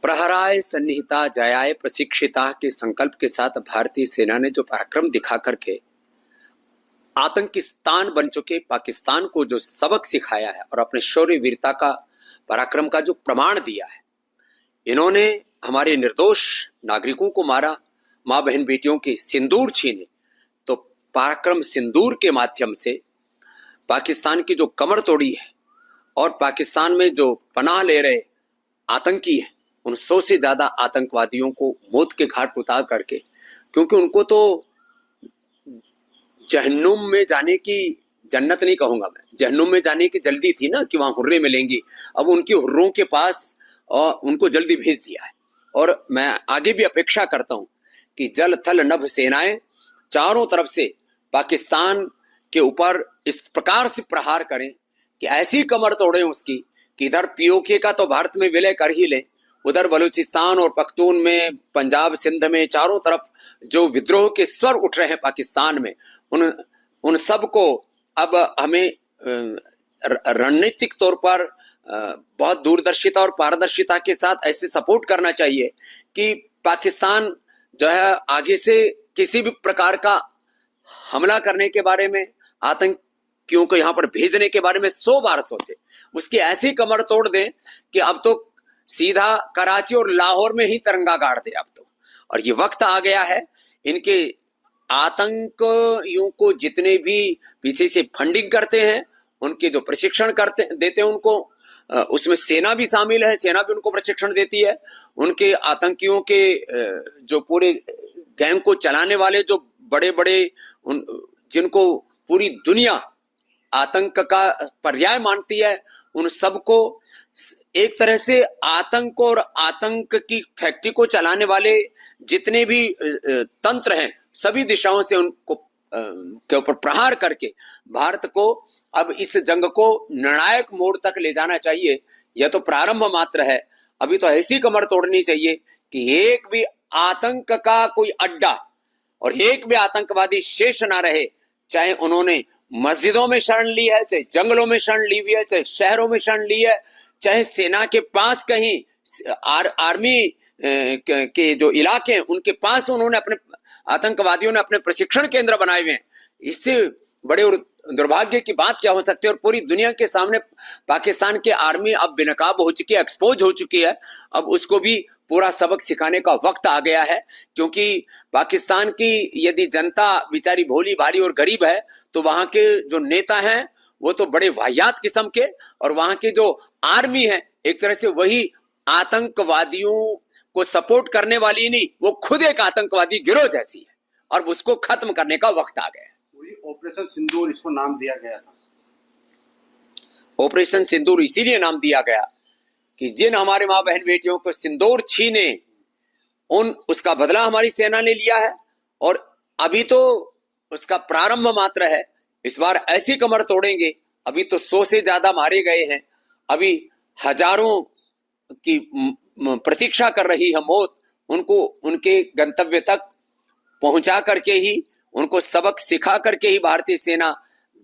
प्रहराय सन्निहिता जयाय प्रशिक्षिता के संकल्प के साथ भारतीय सेना ने जो पराक्रम दिखा करके आतंकिस्तान बन चुके पाकिस्तान को जो सबक सिखाया है और अपने शौर्य वीरता का पराक्रम का जो प्रमाण दिया है, इन्होंने हमारे निर्दोष नागरिकों को मारा, मां बहन बेटियों के सिंदूर छीने, तो पराक्रम सिंदूर के माध्यम से पाकिस्तान की जो कमर तोड़ी है और पाकिस्तान में जो पनाह ले रहे आतंकी है, उन 100 से ज्यादा आतंकवादियों को मौत के घाट उतार करके, क्योंकि उनको तो जहन्नुम में जाने की, जन्नत नहीं कहूंगा मैं, जहन्नुम में जाने की जल्दी थी ना कि वहां हुर्रे मिलेंगी। अब उनकी हुर्रों के पास उनको जल्दी भेज दिया है। और मैं आगे भी अपेक्षा करता हूं कि जल थल नभ सेनाएं चारों तरफ से पाकिस्तान के ऊपर इस प्रकार से प्रहार करें कि ऐसी कमर तोड़ें उसकी कि इधर पीओके का तो भारत में विलय कर ही लें, उधर बलूचिस्तान और पख्तून में, पंजाब सिंध में, चारों तरफ जो विद्रोह के स्वर उठ रहे हैं पाकिस्तान में, उन सब को अब हमें रणनीतिक तौर पर बहुत दूरदर्शिता और पारदर्शिता के साथ ऐसे सपोर्ट करना चाहिए कि पाकिस्तान जो है आगे से किसी भी प्रकार का हमला करने के बारे में, आतंकियों को यहां पर भेजने के बारे में 100 बार सोचे, उसकी ऐसी कमर तोड़ दें कि अब तो सीधा कराची और लाहौर में ही तिरंगा गाड़ दे अब तो। और ये वक्त आ गया है, इनके आतंकियों को जितने भी पीछे से फंडिंग करते हैं, उनके जो प्रशिक्षण करते देते हैं उनको, उसमें सेना भी शामिल है, सेना भी उनको प्रशिक्षण देती है, उनके आतंकियों के जो पूरे गैंग को चलाने वाले जो बड़े बड़े जिनको पूरी दुनिया आतंक का पर्याय मानती है, उन सबको एक तरह से आतंक और आतंक की फैक्ट्री को चलाने वाले जितने भी तंत्र हैं, सभी दिशाओं से उनको के ऊपर प्रहार करके भारत को अब इस जंग को निर्णायक मोड़ तक ले जाना चाहिए। यह तो प्रारंभ मात्र है, अभी तो ऐसी कमर तोड़नी चाहिए कि एक भी आतंक का कोई अड्डा और एक भी आतंकवादी शेष ना रहे, चाहे उन्होंने मस्जिदों में शरण ली है, चाहे जंगलों में शरण ली हुई है, चाहे शहरों में शरण ली है, चाहे सेना के पास कहीं आर्मी के जो इलाके हैं उनके पास उन्होंने अपने आतंकवादियों ने अपने प्रशिक्षण केंद्र बनाए हुए हैं। इससे बड़े और दुर्भाग्य की बात क्या हो सकती है। और पूरी दुनिया के सामने पाकिस्तान की आर्मी अब बेनकाब हो चुकी है, एक्सपोज हो चुकी है। अब उसको भी पूरा सबक सिखाने का वक्त आ गया है, क्योंकि पाकिस्तान की यदि जनता बेचारी भोली भाली और गरीब है, तो वहां के जो नेता हैं वो तो बड़े वाहियात किस्म के, और वहां की जो आर्मी है एक तरह से वही आतंकवादियों को सपोर्ट करने वाली नहीं, वो खुद एक आतंकवादी गिरोह जैसी है, और उसको खत्म करने का वक्त आ गया है। ऑपरेशन सिंदूर इसको नाम दिया गया था। ऑपरेशन सिंदूर इसीलिए नाम दिया गया कि जिन हमारे मां बहन बेटियों को सिंदूर छीने, उसका बदला हमारी सेना ने लिया है, और अभी तो उसका प्रारंभ मात्र है। इस बार ऐसी कमर तोड़ेंगे, अभी तो 100 से ज्यादा मारे गए हैं, अभी हजारों की प्रतीक्षा कर रही है मौत, उनको उनके गंतव्य तक पहुंचा करके ही, उनको सबक सिखा करके ही भारतीय सेना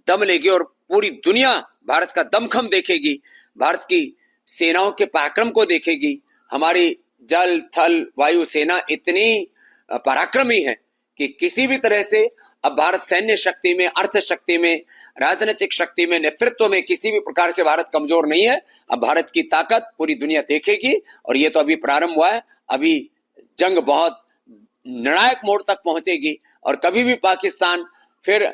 दम लेगी, और पूरी दुनिया भारत का दमखम देखेगी, भारत की सेनाओं के पराक्रम को देखेगी। हमारी जल थल वायु सेना इतनी पराक्रमी है कि किसी भी तरह से अब भारत सैन्य शक्ति में, अर्थ शक्ति में, राजनीतिक शक्ति में, नेतृत्व में किसी भी प्रकार से भारत कमजोर नहीं है। अब भारत की ताकत पूरी दुनिया देखेगी, और ये तो अभी प्रारंभ हुआ है, अभी जंग बहुत निर्णायक मोड़ तक पहुंचेगी, और कभी भी पाकिस्तान फिर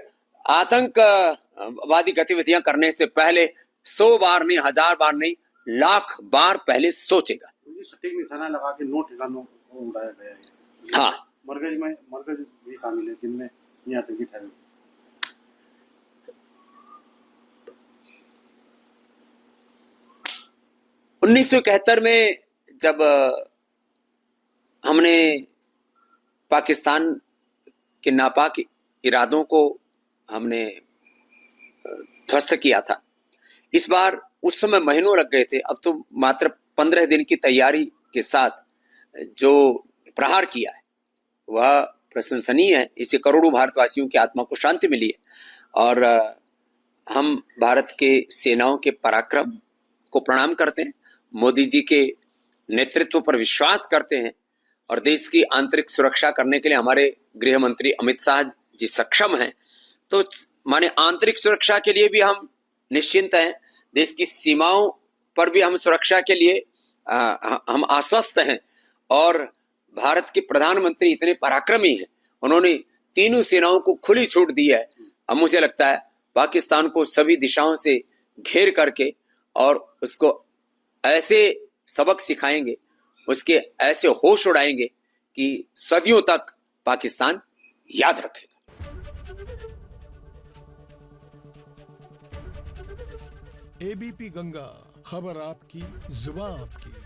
आतंकवादी गतिविधियां करने से पहले 100 बार नहीं, 1000 बार नहीं, लाख बार पहले सोचेगा। सटीक निशाना लगा के 9 ठिकानों को उड़ाया गया है। हाँ, मरकज भी शामिल है, जिनमें आतंकी ठहरे। 1971 में जब हमने पाकिस्तान के नापाक इरादों को हमने ध्वस्त किया था, इस बार उस समय महीनों लग गए थे, अब तो मात्र 15 दिन की तैयारी के साथ जो प्रहार किया है वह प्रशंसनीय है। इससे करोड़ों भारतवासियों की आत्मा को शांति मिली है, और हम भारत के सेनाओं के पराक्रम को प्रणाम करते हैं। मोदी जी के नेतृत्व पर विश्वास करते हैं और देश की आंतरिक सुरक्षा करने के लिए हमारे गृह मंत्री अमित शाह जी सक्षम हैं, तो माने आंतरिक सुरक्षा के लिए भी हम निश्चिंत हैं, देश की सीमाओं पर भी हम सुरक्षा के लिए हम आश्वस्त हैं। और भारत के प्रधानमंत्री इतने पराक्रमी हैं, उन्होंने तीनों सेनाओं को खुली छूट दी है। अब मुझे लगता है पाकिस्तान को सभी दिशाओं से घेर करके और उसको ऐसे सबक सिखाएंगे, उसके ऐसे होश उड़ाएंगे कि सदियों तक पाकिस्तान याद रखेगा। एबीपी गंगा, खबर आपकी, जुबान आपकी।